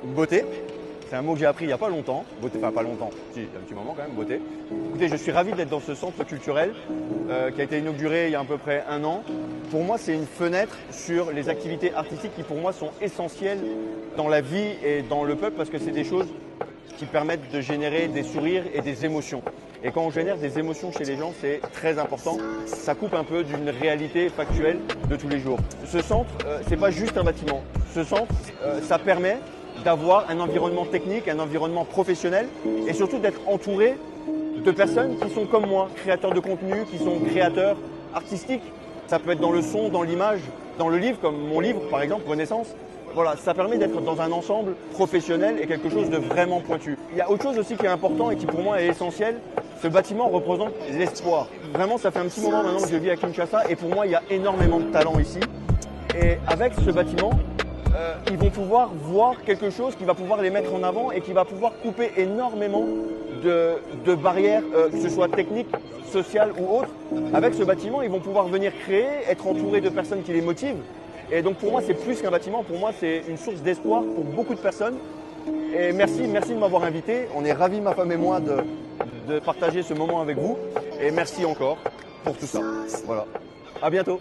beauté. C'est un mot que j'ai appris il n'y a pas longtemps. Beauté, enfin pas longtemps, si, il y a un petit moment quand même, beauté. Écoutez, je suis ravi d'être dans ce centre culturel qui a été inauguré il y a à peu près 1 an. Pour moi, c'est une fenêtre sur les activités artistiques qui pour moi sont essentielles dans la vie et dans le peuple parce que c'est des choses qui permettent de générer des sourires et des émotions. Et quand on génère des émotions chez les gens, c'est très important. Ça coupe un peu d'une réalité factuelle de tous les jours. Ce centre, c'est pas juste un bâtiment. Ce centre, ça permet d'avoir un environnement technique, un environnement professionnel et surtout d'être entouré de personnes qui sont comme moi, créateurs de contenu, qui sont créateurs artistiques. Ça peut être dans le son, dans l'image, dans le livre, comme mon livre par exemple, Renaissance. Voilà, ça permet d'être dans un ensemble professionnel et quelque chose de vraiment pointu. Il y a autre chose aussi qui est important et qui pour moi est essentiel. Ce bâtiment représente l'espoir. Vraiment, ça fait un petit moment maintenant que je vis à Kinshasa et pour moi, il y a énormément de talent ici. Et avec ce bâtiment, ils vont pouvoir voir quelque chose qui va pouvoir les mettre en avant et qui va pouvoir couper énormément de barrières, que ce soit techniques, sociales ou autres. Avec ce bâtiment, ils vont pouvoir venir créer, être entourés de personnes qui les motivent. Et donc pour moi, c'est plus qu'un bâtiment, pour moi, c'est une source d'espoir pour beaucoup de personnes. Et merci de m'avoir invité. On est ravis, ma femme et moi, de partager ce moment avec vous. Et merci encore pour tout ça. Voilà. À bientôt.